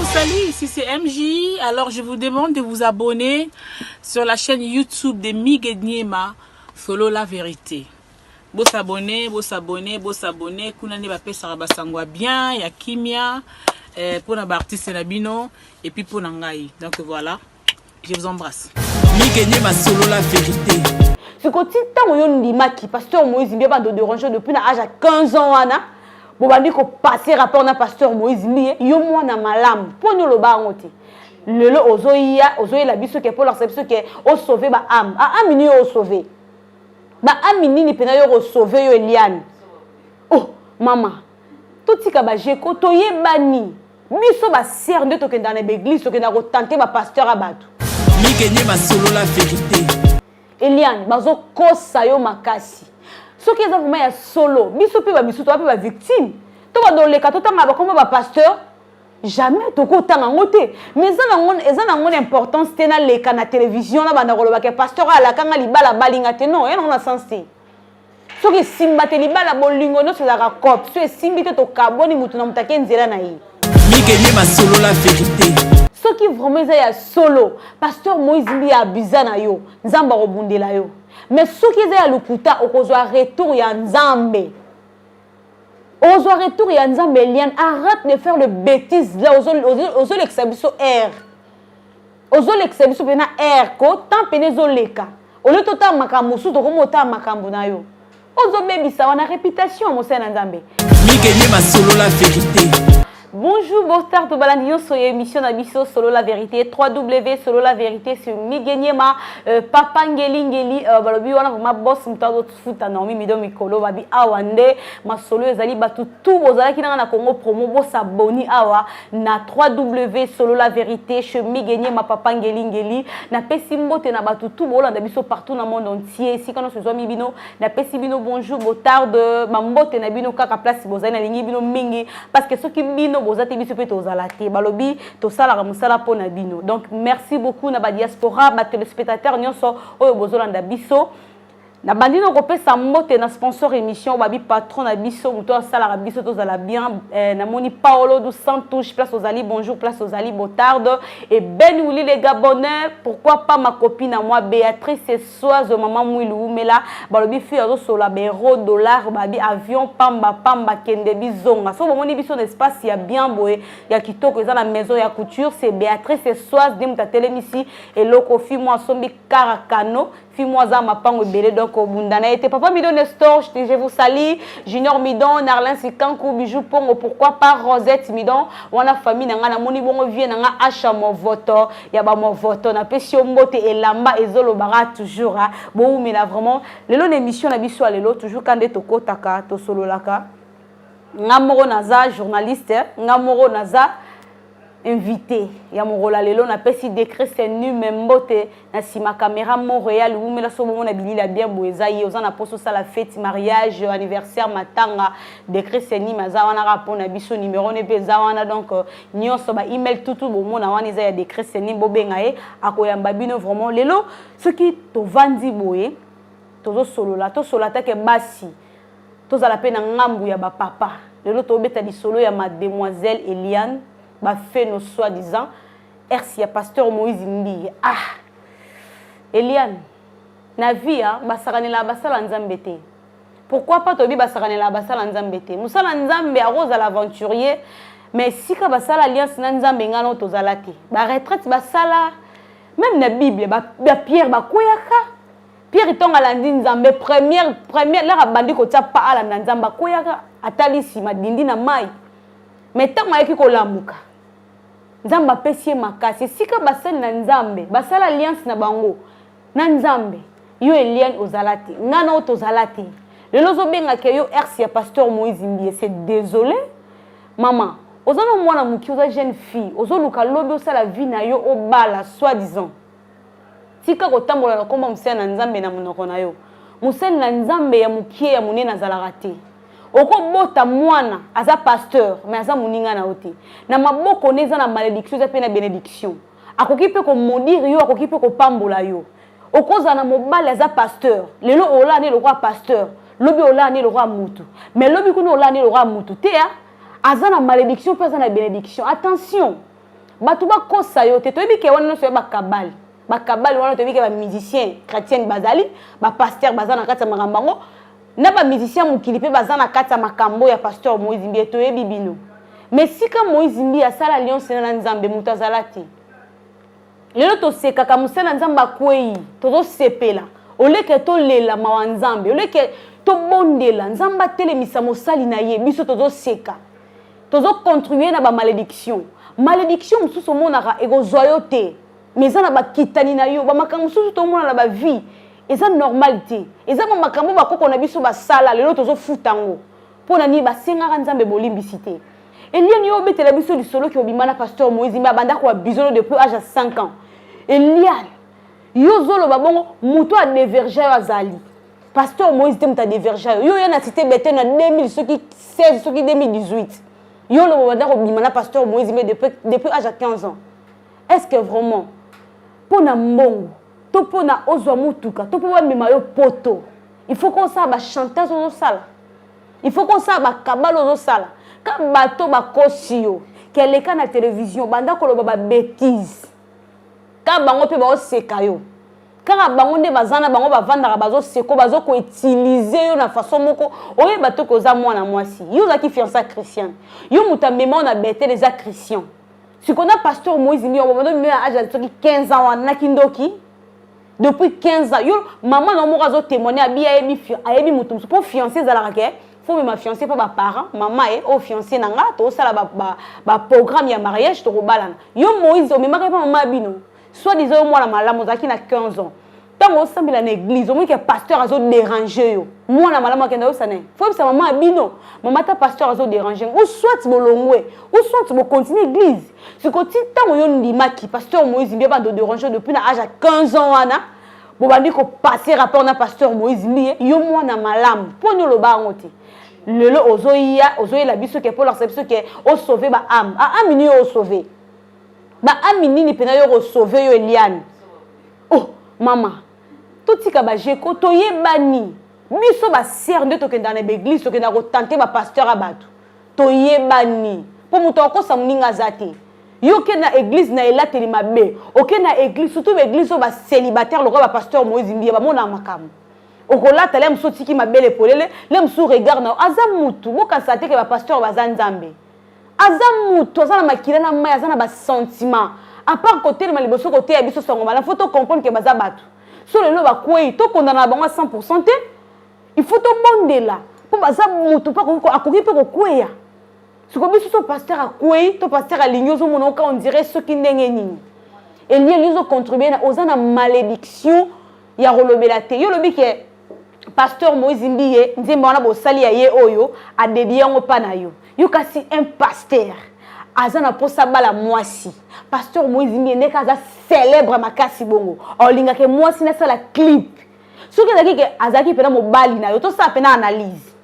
Salut, ici c'est MJ. Alors je vous demande de vous abonner sur la chaîne YouTube de Miguel Niema, Solo la vérité. Beau s'abonner. Kuna ne bape saraba sangwa bien, ya kimia, pour na artiste nabino et puis pour nangai. Donc voilà, je vous embrasse. Miguel Niema, Solo la vérité. Ce côté tant on ndimaki pasteur Moïse Mbia bando de ranger depuis l'âge à 15 ans ana. Bon bandi ko passer rapport na pasteur Moïse Mbia yo mwana malam poni lo ba ngoti. Lelo ozoya la biso ke pour leur biso ke o sauver ba âme. A amini o sauver. Ba amini ni pena yo sauver yo Eliane. Oh mama. Totika ba jeko to yebani. Biso ba ser nde to ke dans l'église to ke na ko tenter ba pasteur abatu. Miguel Niema, Solo la vérité. Eliane, bazo kosa yo makasi. Ce qui est vraiment ya solo, biso pe ba biso to ba victime. To ba doleka to tanga ba comme ba pasteur, jamais to ko tanga ngote. Mais ça na ngone importance te na leka na télévision na bana koloba ke pasteur ala kanga libala balinga te non, na sens te. Ce qui simba te libala bolingo no se la cop, ce simbi te to kaboni mutu na mutake nzela na yi. Miguel Niema, Solo la vérité. Ce qui vraiment ya solo, pasteur Moïse Mbia abusana yo, nzamba robundela yo. Mais ce qui est à l'okuta, on retour ya nzambe. On retour ya nzambe Eliane, arrête de faire le bêtise là, ozo l'exabiso R. Ozo l'exabiso pena R ko, tant pene zo leka. O le tota makambo su to komo ta makambo na yo. Ozo bebisa wana réputation mo sena nzambe. Miguel Niema, Solo la vérité. Bonjour, bonsoir, tout balandion sur l'émission d'Abisso Solo la vérité. 3W Solo la vérité sur Miguel Niema, Papa Ngeli, balobi wana ma boss mutado futa normi mido mikolo babi awande ma solo ezali batu tout bozala ki na Congo promo bo s'abonner awa na 3W Solo la vérité chez Miguel Niema Papa Ngeli na pesi mbote na batu tout bolanda biso partout dans le monde entier si kana se zo mi bino na pesi bino bonjour botard de mambote na bino kaka place bozali na lingi bino mingi parce que ceux qui bino bozati biso pe tozalate balobi to sala musala pona bino. Donc merci beaucoup na ba diaspora ba téléspectateurs nyonso oyo bozolanda biso na bandino ko pesa mbote na sponsor émission babi patron na biso muto sala biso tozala bien na moni Paolo dos Santos place aux Ali bonjour place aux Ali botarde et Ben Ouli les Gabonais pourquoi pas ma copine à moi Béatrice et Soise maman Mouilou mais là balobi fi azo sola bero dollar babi avion pamba kende bizonga so moni biso espace ya bien boé ya kitoko eza la maison ya couture c'est Béatrice et Soise dem ta télémisi et loko fi moi sombi karakano fi moi za mapango belé donc Bundana était papa Midon Nestor, je vous salue Junior Midon, Narlin Sikankou, Bijou Pongo, pourquoi pas Rosette Midon, on a famille nanga moni bongo vie nanga acha mo voto, ya ba mo voto na pesio mbote et lamba ezolo bara toujours hein. Bon mais là vraiment lelo émission na biso lelo toujours kande toko taka to solo laka. Ngamoro naza journaliste, ngamoro naza invité ya morola lelo na pesi décret c'est nu membote na sima caméra Montréal ou mela so mona bilila bien boeza yi ozana poso ça la fête mariage anniversaire matanga décret c'est ni maza wana rapport na biso numéro ne peza wana donc nyonso ba email tout bo mona wana za ya décret c'est ni bobenga e akoyamba bino vraiment lelo ce qui to vandi boye tozo solo la to solata ke basi to za la pena ngambu ya ba papa lelo to beta di solo ya mademoiselle Eliane ba fait nos soi-disant RC pasteur Moïse Mbia Eliane na vie basakanela basala nzambe te pourquoi pas tobi basakanela basala nzambe te musala nzambe a rose à l'aventurier mais si ka basala alliance na nzambe ngano tozala te ba retraite basala même na Bible ba Pierre ba koyaka Pierre tonga landi nzambe première la bandi ko tsa pa ala na nzamba koyaka atalisi madindi na mai mais tango yaki ko lamuka nzamba pesie makasi sika basali na nzambe basala alliance na bango na nzambe yo Eliane ozalati ngana otozalati lelo zo benga ke yo RC ya pasteur Moïse Mbia c'est désolé maman ozana mwana muki oza jeune fille ozoluka lobi osala vie na yo obala soi-disant sika kotambola na komba musena na nzambe na monoko na yo musena na nzambe ya mukie ya munene azalaka te oko bota mwana aza pasteur mais aza muninga na ote na maboko neza na malédiction za pe na bénédiction akoki pe ko modire yo akoki pe ko pambola yo okoza na mobali aza pasteur lelo ola ne le roi pasteur lobi ola ne le roi mutu mais lobi kuno ola ne le roi mutu te aza na malédiction pe aza na bénédiction attention Batu ba kosa yo te toyebi ke wana so ba kabali. Ba kabali wana toyebi ke ba musicien chrétien bazali, ba pasteur bazana kati makambango. Na ba musicien mukili pe bazana kati makambo ya pasteur Moïse Mbi toyebi bino. Mais si ka Moïse Mbi asala alliance na Nzambe mutazala te. Lelo to seka ka musala Nzamba kwei, tozo sepela. Oleke to lela mawa Nzambe, oleke to bondela Nzamba telemisa mosali na ye, biso tozo seka. Tozo contribuer na ba malédiction. Malédiction mususu monaka ego zoyote. Mais ça na ba kitani na yo, ba makambo mususu to mona na ba vie. Eza normalité. Eza ba makambo ba koko na biso ba sala lelo tozo futango. Pona ni ba senga Nzambe bolimbisité. Eliane yo betela biso du solo ki obimana pasteur Moïse Mbi abanda ko bisono depuis âge à 5 ans. Eliane yo zolo babongo muto a déverger azali. Pasteur Moïse te muta déverger. Yo yana cité beten na 2016 soki 2018. Yo lo babanda ko obimana pasteur Moïse Mbi depuis âge à 15 ans. Est-ce que vraiment pona mbongo to pona ozwa mutuka to pona mema yo poto. Il faut qu'on sa ba chanteuse au sala. Il faut qu'on sa ba kabalo au sala. Quand bateau ba kosio quelqu'un na télévision banda ko lo ba bêtise. Quand bango pe ba oseka yo. Quand bango nde bazana bango ba vanda bazo seko bazo ko utiliser yo na façon moko oye bateau ko za mwana mwasi. Yo za ki fiança chrétien. Yo mutamema na bêté les chrétiens. Si qu'on a pasteur Moïse Mbi au moment de âge de 15 ans na kindoki depuis 15 ans yo maman no mo zo témoigner ayebi mutum pour fiancer za la raquette. Faut me ma fiancée pas ba parents maman est au fiancé nanga to sala ba programme ya mariage to robalana yo Moïse o me maka pas maman bino soit disant moi la malamu zaki na 15 ans tant au sambila na église o mo que pasteur azo déranger yo moi na malamu kenda o sané faut que maman bino maman ta pasteur azo déranger ou soit bolongwe ou soit bo continuer église si ko ti tant yo ndimaki pasteur Moïse Mbi ba do déranger depuis na âge à 15 ans wana bo bandi ko passer rapport na pasteur Moïse Mbi yo moi na malamu ponyo lo ba ngote lelo ozoya la biso ke pour leur biso ke o sauver ba âme âme ni o sauver ba âme ni pena yo sauver yo Eliane oh mama to tika ba jeko to yebani biso ba sœur nde to ke dans l'église to ke na ko tenter ba pasteur abatu to yebani po muto ko sa muninga zate yo ke na église na elateli mabe o ke na église surtout église ba célibataire le ba pasteur Moïse Mbi ba mona makamu okola tala msoti ki mabele polele le msu regard na azamutu boka sate ke ba pasteur bazanzambe azamutu azana makila na maya azana ba sentiment à part côté le maliboso côté ya biso songo mala faut to comprendre ke bazabatu so le lo ba kwei to kondana bango 100% te il faut to bondela po bazamutu pa ko akoki pe ko kweya siko biso so pasteur akwei to pasteur alinyozo monoka on dirait ce qui ndenge nini et lié lizo contribuer na ozana malédiction ya rolobela te yo lobi ke pasteur Moïse Mbi nzemba wana bosali ya ye oyo adédié ngo pa na yo yo kasi un pasteur azana posa bala mwasi pasteur Moïse Mbi ndeka aza célèbre makasi bongo olinga ke mwasi na sala clip soki ezaki ke azaki pena mobali na yo to sa pena analyse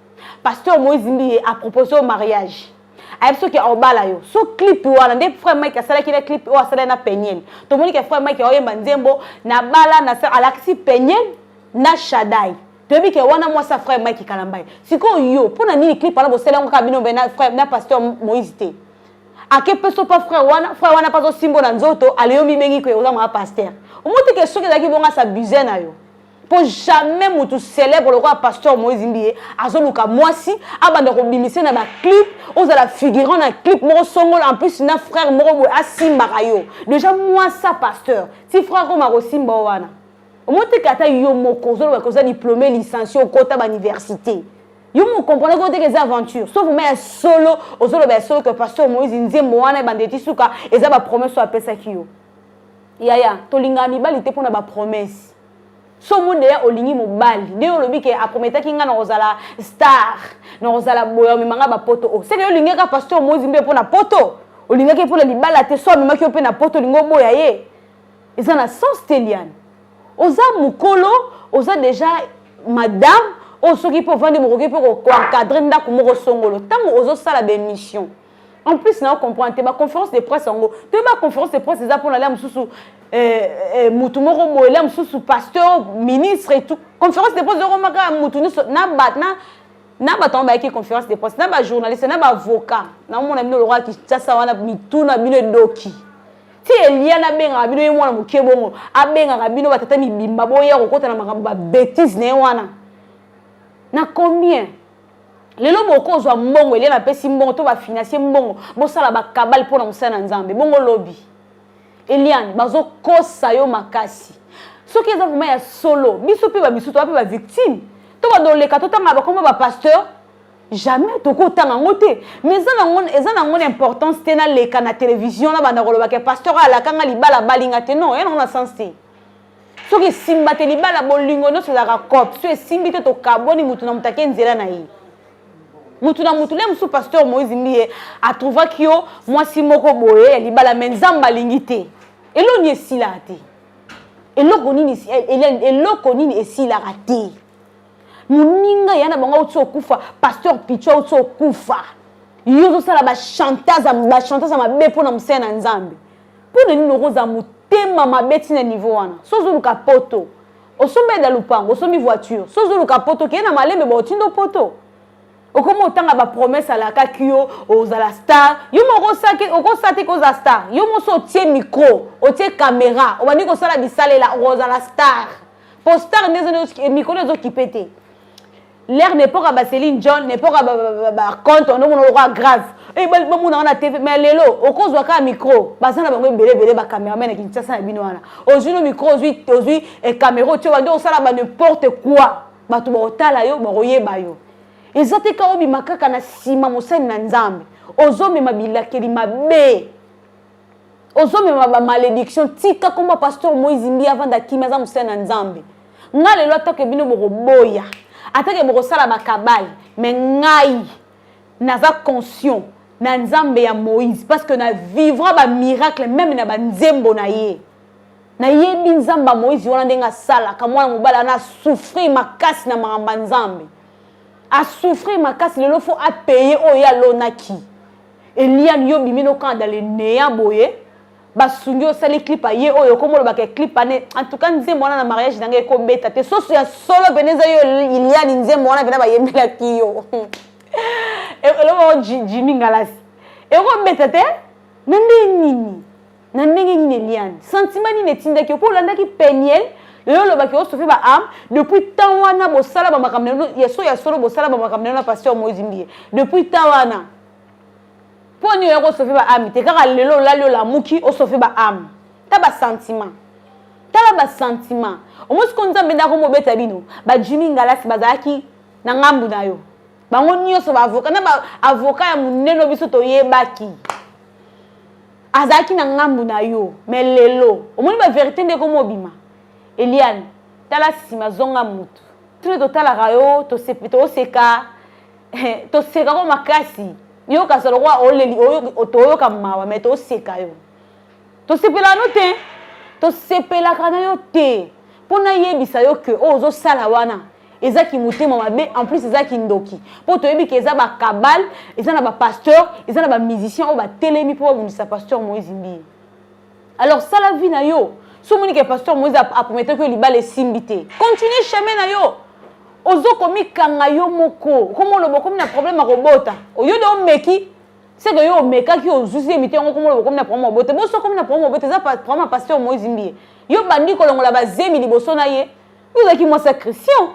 pasteur Moïse Mbi a proposé au mariage ayebso ke obala yo so clip wana nde frère Mike asalaki na clip o asala na Peniel to moni ke frère Mike oyemba nzembo na bala na sa alakisi Peniel na Shaddai tobi ke wana moi sa frère Mike Kalambai siko yo pona nini clip ala bosela ngo kabino na frère na pasteur Moïse te ake peso pa frère wana pas simbo na nzoto aliyo mibengi ko oza ma pasteur omuti ke soki zaki bonga sa buze na yo pour jamais mutu célèbre le roi pasteur Moïse Mbi azoluka mwasi abanda ko bimise na ba clip ozala figurant na clip mo songol en plus na frère moko boy asimba kayo déjà moi ça pasteur si frère ko mako simba wana omote kata yo moko zolo ko za diplômé licencié au kota ba université yo mo comprendre ko des aventures sauf mais solo ozolo ba solo que pasteur Moïse nzembo wana bandeti suka eza ba promesse so apesa kiyo yaya to linga mibali te pona ba promesse so monde ya olingi mobali nde olobi ke aprometa kinga na ozala star na ozala boyo mimanga ba poto o c'est que olingi ka pasteur Moïse Mbi pona poto olingi ke pona libala te so mimaki ope na poto lingo boya ye eza na sens teliane oza mukolo oza déjà madame o soki po vendre mokoki po ko encadrer ndako moko songolo tango ozo sala be mission en plus na comprendre te ba conférence de presse ngo te ba conférence de presse za pour la mususu mutu moko boela mususu pasteur ministre et tout conférence de presse de romaka mutu na baton ba ki conférence de presse na ba journaliste na ba avocat na mona mino le roi qui tsa wana mituna bino doki ti eliana benga bino yemwana mukebongo abenga bino batata mibimba boya kokota na makambo ba bêtise ne wana na combien lelo boko zwa mbongo eliana pesi mbongo to ba financer mbongo bosala ba kabal pona musana nzambe bongo lobby eliane bazo kosa yo makasi soki eza vraiment ya solo biso pe ba biso to ba victime to ba doleka to tanga ba komba ba pasteur jamais toko tanga ngote mais eza na ngone importance tena leka na télévision na bana koloba ke pasteur ala kanga libala balinga te non ena na sens te soki simba te libala bolingo no sezaka cop so simbi te to kaboni mutu na mutake nzela na yi mutu na mutu le musu pasteur Moïse Mbiye a trouvé que yo moi si moko boye libala menzamba lingite elo ni esila te eloko nini esila te muninga yana banga utso kufa pasteur Picho utso kufa yozo sala ba chantaza mabe pona musena nzambe pona nini okoza mutema mabeti na niveau wana sozo luka poto osombe da lupango osomi voiture sozo luka poto ke na malembe ba otindo poto okomo otanga ba promesse ala kakio ozala star yo moko saki okosati koza star yo moso otie micro otie caméra obani ko sala bisalela ozala star pour star nezo micro nezo kipete l'air n'est pas à Céline John n'est pas à compte on aura grave et ba muna na TV mais lelo okozwa ka micro bazana bango belé ba cameraman qui tsa sa bino wana ozuno micro ozui et caméra tu vas ndo sala ba n'importe quoi ba to ba otala yo ba royeba yo ezate ka obi makaka na sima mosani na nzambe ozomi mabilakeli mabe ozomi ba malédiction tika comme pasteur Moïse Mbiye avant d'akima za mosani na nzambe ngale lo atake bino boko boya atake boko sala bakabali mais ngai naza conscient na nzambe ya Moïse parce que na vivra ba miracle même na ba nzembo na ye na yebi nzamba Moïse wana ndenga sala kamwana mobala na souffrir makasi na mamba nzambe a souffrir makasi lelo faut a payer oya lonaki Eliane yo bimino quand dans le néa boye basungi osali clip aye oyo komolo ba ke clip ane en tout cas nzembo wana na mariage nanga ko beta te so ya solo beneza yo Eliane nzembo wana bena ba yembela kiyo elo Jimmy Ngalasi e ko beta te nandenge nini Eliane sentiment ni netinda ki po landa ki peniel lelo ba ki osofi ba am depuis tant wana bo sala ba makamne ya solo bo sala ba makamne na pasteur Moïse Mbiye depuis tant wana poni yo osofi ba am te kaka lelo la muki osofi ba am ta ba sentiment omosi konza mbenda ko mobeta bino ba Jimmy Ngalasi bazaki na ngambu na yo bango nyonso ba avocat na ba avocat ya muneno biso to yebaki azaki na ngambu na yo mais lelo omoni ba vérité ndeko mobima Eliane tala sima zonga mutu tune totala rayo to seka ko makasi yo kasolo kwa oleli otoyo kamawa mais to seka yo to sepela no te to sepela kana yo te pona yebisa yo ke ozo sala wana ezaki mutema mabe en plus ezaki ndoki po to yebi ke eza ba kabal eza na ba pasteur eza na ba musicien o ba telemi po ba pasteur Moïse Mbiye alors ça la vie na yo so moni ke pasteur Moïse a prometté que libale simbité continue chemin na yo ozo komi kanga yo moko komo lo bokomi na problème robota oyo do meki c'est que yo meka ki ozusi emité ngo komo lo bokomi na problème robota bo so komi na problème robota za problème pasteur Moïse Mbiye yo bandi ko longola ba zemi liboso na ye vous aki moi c'est Christian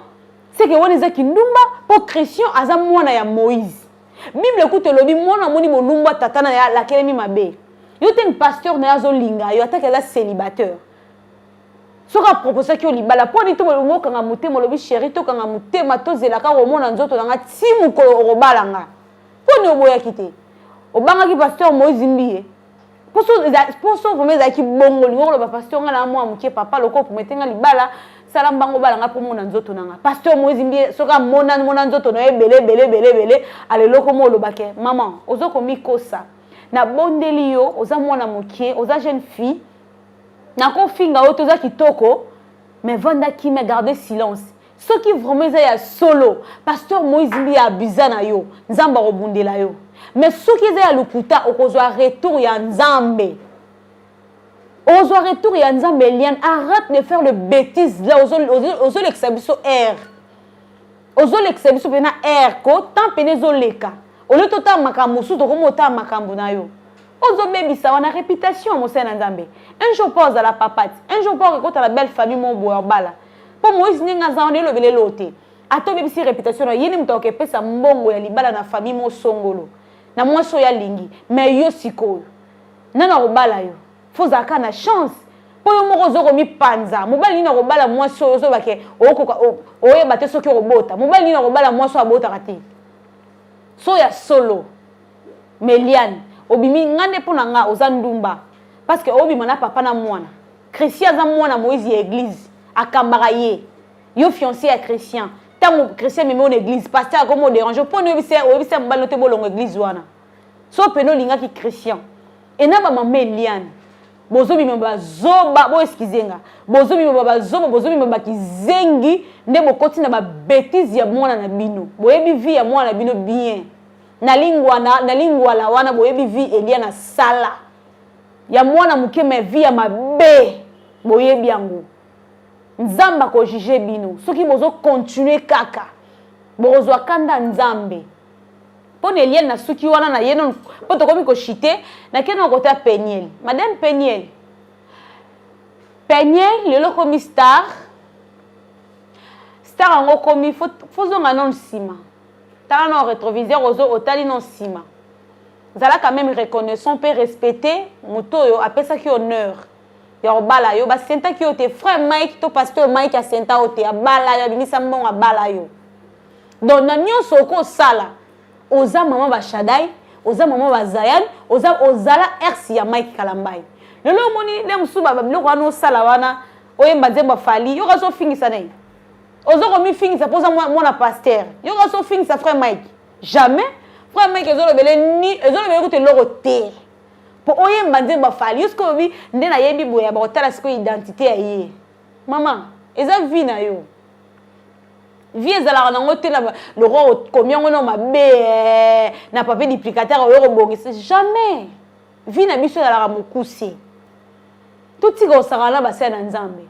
c'est que woni za kindumba pour Christian aza mwana ya Moïse Bible écoute lobi mwana moni molumba tata na ya la kelemi mabe yo ten pasteur na yazo linga yo ataka la célibataire soka proposé que libala poni to mo kanga mutema lobi chéri to kanga mutema to zelaka romona nzoto nanga timu ko robalanga poni oboya kite obanga ki pasteur Moïse Mbiye poso vomeza ki bongo ngolo ba pasteur ngala mo amuke papa loko prometenga libala sala mbango balanga po mona nzoto nanga pasteur Moïse Mbiye soka mona nzoto no ebele ale loko mo lobake maman ozoko mikosa na bondeli yo oza mwana mokie oza jeune fille na ko finga o toza kitoko mais vanda ki me garder silence ce qui vraiment ya solo pasteur Moïse Mbiye abuza na yo nzamba robundela yo mais ce qui ya lukuta okozwa retour ya nzambe ozo retour ya nzambe Eliane arrête de faire le bêtise là ozo l'exabiso air ozo l'exabiso pena air ko tant penezo leka ole tota makambo su to komo ta makambo na yo ozo baby ça on a réputation mo sen nzambe un jour pose à la papate un jour pose quand la belle famille mon boire bala pour moi ici nga za on le belé loté ato baby si réputation yini mtoke pesa mbongo ya libala na famille mo songolo na moi so ya lingi mais yo sikoyo nana robala yo faut zaka na chance pour yo moko zo komi panza mobali ni na robala moi so zo bake okoka oye bate soki robota mobali ni na robala moi so abota kati so ya solo Meliane obimi ngande pona nga ozandumba parce que obima na papa na mwana Christian za mwana Moïse église akambara ye yo fiancé à Christian tango Christian meme on église pasteur comme on dérange pona obisa mbalo te bolongo église wana so peno linga ki Christian et na ba Meliane bozo bima bazoba bo excusenga bozo bima bazoba bozo bima bakizengi nde bokoti na ba bêtise ya mwana na bino boyebi vie ya mwana na bino bien na lingwa la wana boyebi vie elia na sala ya mwana muke me vie ya mabe boyebi yango nzamba ko juger bino soki bozo continuer kaka bozo kanda nzambe pone elia na suki wana na yeno poto komi ko chité na kena ko ta Peniel madame Peniel lelo komi star ango komi faut zonga non sima tala non rétroviseur ozo otali non sima zala quand même reconnaissant peut respecter moto yo apesa ki honneur ya bala yo ba senta ki ote frère Mike to pasteur Mike a senta ote abala yo bimisa mbongo abala yo donc na nyonso ko sala oza maman ba Shadai oza maman ba Zayan ozala ex ya Mike Kalambai lelo moni le musuba ba biloko wana osala wana oyemba nzemba fali yo kaso fingisa nai ozo komi fingisa poza mwana pasteur yo kaso fingisa frère Mike jamais frère Mike ezolo bele kote loko te po oyemba nzemba fali yosko bi nde na yebi boya ba otala siko identité ya ye maman eza vie na yo vie ezalaka nango te na le roi combien on mabe na papier duplicateur oyo kobongisa jamais vie na biso ezalaka mokuse totika osaka na base na nzambe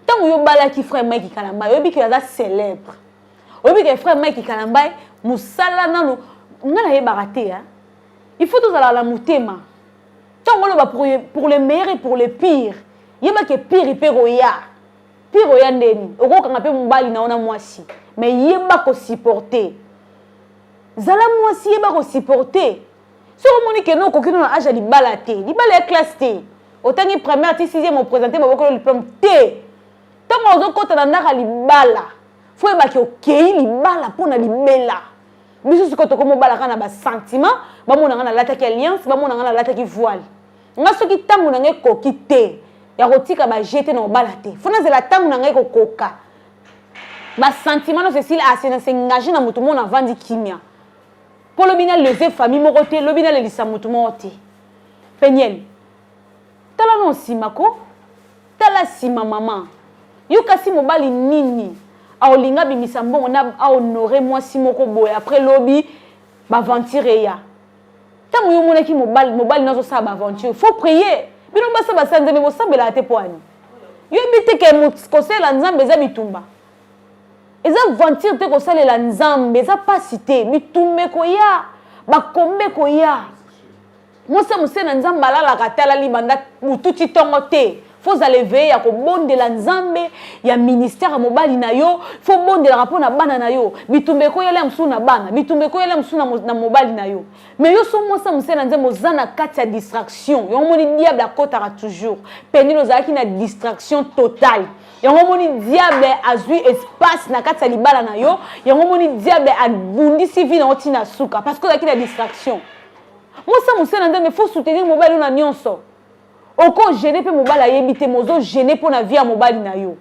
tango yo balaki frère Mike Kalambai oyebi ke aza célèbre oyebi ke frère Mike Kalambai musala nano nga na yebaka te il faut tozala la motema tango loba pour le meilleur et pour le pire yeba ke pire ipe roya pire roya ndeni okokanga pe mobali na ona mwasi mais yeba ko supporter zala mwasi yeba ko supporter so omoni ke non kokino na âge libala te libala classe te otangi première te sixième présenté baboko le diplôme te tango ozokota na ndaka libala fo yeba ke okei libala pona libela biso sikoto ko mobala kana ba sentiment bamona ngana lataki alliance bamona ngana lataki voile nga soki tango na ngai koki te ya kotika ba jeter na mobala te fona zela tango na ngai kokoka ba sentiment no Cécile a s'engager na mutu mona vandi kimia pour le bina lever famille moko te le bina le lisa mutu moko te Peniel tala no simako tala sima mama yo kasi mobali nini aolinga bimisa mbongo na honorer moi si moko boy après lobby ba aventure ya tango yo monaki mobali nazo sa ba aventure faut prier bino basa basanze ne bosambela te poani yo bite ke conseil la nzambe za bitumba eza aventure te ko salela nzambe za pasité bitumbe ko ya ba kombe ko ya mosa musena nzambe alala katala libanda mututi tongo te faut aller veiller à kobondela nzambe ya ministère ya mobali na yo faut bondela rapport na bana na yo bitumbe ko yele msu na bana bitumbe ko yele msu na mobali na yo mais yo so mosa musena nzambe ozana kati ya distraction yo moni diable akotaka toujours penino zaki na distraction totale yango moni diable azui espace na kati ya libala na yo yango moni diable abundisi vie na otina suka parce que zaki na distraction mosa musena nzambe faut soutenir mobali na nyonso oko gêner pe mobala yebite mozo gêner pour na vie ya mobali na yo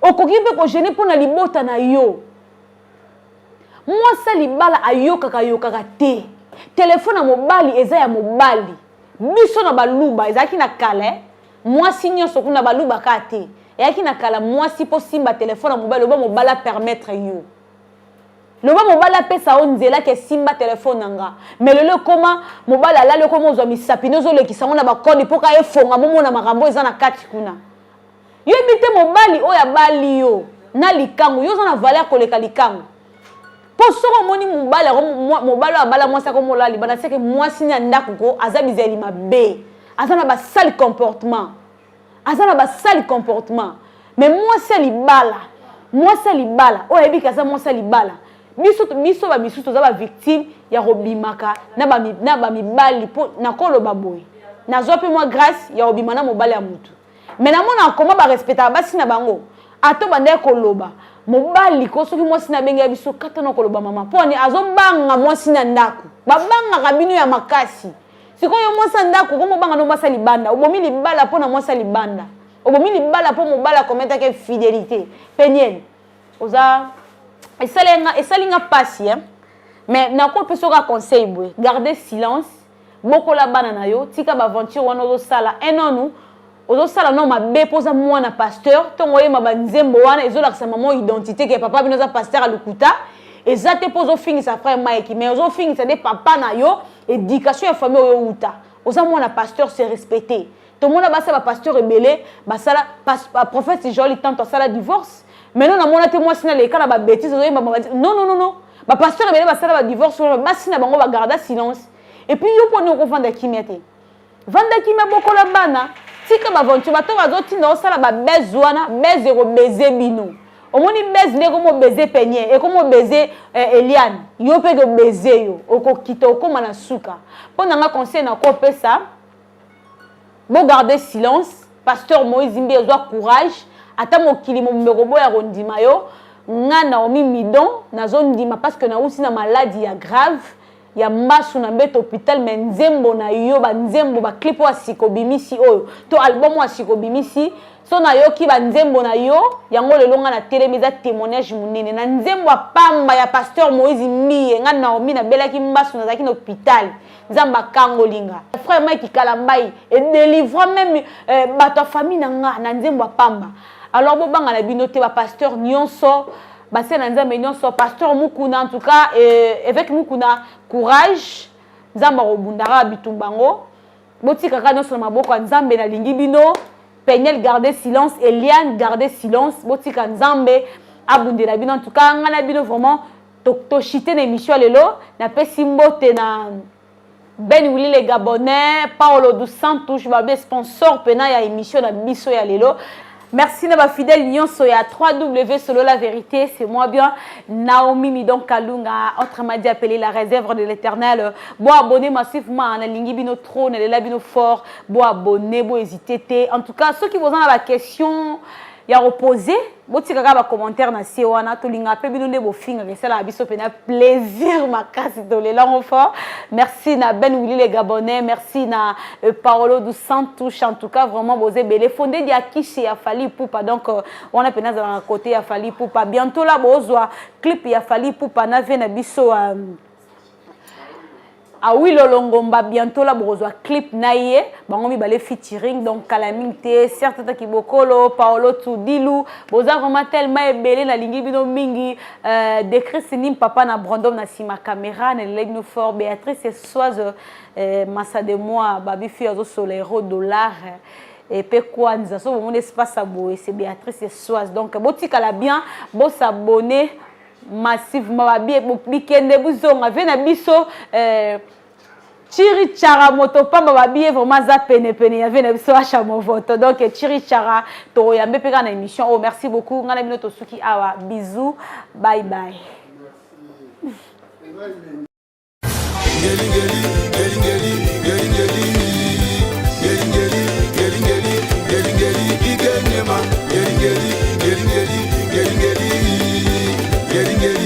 okoki pe ko gêner pour na libota na yo mwasa libala ayokaka te téléphone na mobali eza ya mobali biso na baluba ezaki na kale mwasi nyonso kuna baluba ka te ezaki na kala mwasi po simba téléphone na mobali oba mobala permettre yo loba mobala pesa onzela ke simba téléphone nanga mais lelo koma mobala la le koma ozwa misapino zo lekisa ngona ba kode poka efonga momo na makambo eza na kati kuna yo ebite mobali oya bali yo na likango yo za na valeur koleka likango Po soko moni mobala abala mwasi ko molali bana seke mwasi na ndako ko azabizeli mabe. Azana ba sale comportement. Azana ba sale comportement. Mais mwasi libala. O yebi kaza mwasi libala. Biso ba misusu za ba victime ya robimaka na ba mibali po na kolo baboy. Na zo pe moi grâce ya robimana mobali ya mutu. Mais na mona comment ba respecter basi na bango. Ato bande koloba. Mobali ko soki mwasi na benga biso kata na koloba mama. Poni azobanga mwasi na ndako. Babanga kabino ya makasi. Sikoyo mwasi ndako ko mobanga no mwasi libanda. Obomi libala po na mwasi libanda. Obomi libala po mobala kometa ke fidélité. Penyel. Oza esalinga pasi hein. Mais na ko peso ka conseil boy. Gardez silence. Boko la bana na yo, tika ba aventure wana ozo sala. Enonu ozo sala no mabe poza mwana pasteur, tongo ye mabanzembo wana ezo lakisa mama identité ke papa binoza pasteur alukuta. Ezate pozo fingi sa frère Mike, mais ozo fingi sa de papa na yo, éducation ya famille oyo uta. Oza mwana pasteur se respecter. Tout le monde a ba pasteur rebelle, ba sala prophète Joël tante sala divorce. Maintenant na mona te moi sina le kana ba bêtise non. Ba pasteur rebelle ba sala ba divorce, ba sina bango ba garda silence. Et puis yo poni ko vanda kimete. Vanda kimé boko la bana, tika ba vontu ba to bazoti na sala ba bezwana, bezero beze bino. Omoni beze ne ko mo beze penye e ko mo beze Eliane. Yo pe go beze yo, oko kita oko mana suka. Pona nga conseil na ko pesa. Bon garder silence, pasteur Moïse Zimbi ezwa courage, ata mokili mo mberobo ya rondima yo, nga Naomi Midon na zone ndima parce que na usi na maladie ya grave. Ya masu na beto hôpital mais nzembo na yo ba nzembo ba clip wa sikobimisi oyo to album wa sikobimisi so na yo ki ba nzembo na yo yango lelo nga na télémisa témoignage munene na nzembo pamba ya pasteur Moïse Mie nga Naomi na belaki masu na zaki na hôpital nzamba kangolinga frère Mike Kalambai et délivre même bato famille na nga na nzembo pamba alors bo banga na binote ba pasteur nyonso Basé na nzambe nyonso pasteur Mukuna en tout cas avec Mukuna courage nzamba robundara bitumbango botika ka nyonso na maboko nzambe na lingi bino Penyel garder silence Eliane garder silence botika nzambe abundela bino en tout cas ngana bino vraiment to chiter na émission lelo na pesi mbote na Ben Willy les Gabonais Paolo dos Santos ba sponsor pena ya émission na biso ya lelo. Merci na fidèle nyonso ya 3W solo la vérité, c'est moi bien Naomi Midon Kalunga, autrement dit appelé la réserve de l'Éternel. Bo abonner massivement na lingi bino trop na la bino fort, bo abonner, bo hésiter. En tout cas, ceux qui vous ont la question ya reposer, bo tika ba commentaire na si wana to linga pe bino ne bo finga que ça la biso pena plaisir makasi to le lango fort. Merci na Ben Willy les Gabonais, merci na Paolo dos Santos en tout cas vraiment bozé belé fondé dia kishi ya Fali Poupa donc on a pena dans côté ya Fali Poupa bientôt là bozwa clip ya Fali Poupa na ve na biso Ah oui, Longomba bientôt la brozwa clip naie, bango mi balé featuring donc Calamité, certes ta kibokolo, Paolo Tudilu, boza vraiment tellement belé na lingi bino mingi, de Christine papa na Brandon na sima caméra na legno fort Béatrice Soise massa de moi babi fi azo solero dollar et pe kwanza so mon espace à boé c'est Béatrice Soise donc botika la bien, bo s'abonner massivement babie bikende buzonga vena biso Chiri Chara motopamba babie vraiment za pene ya vena biso acha mon vote donc Chiri Chara to yambe peka na émission oh merci beaucoup ngana bino to suki awa bisous bye bye Getting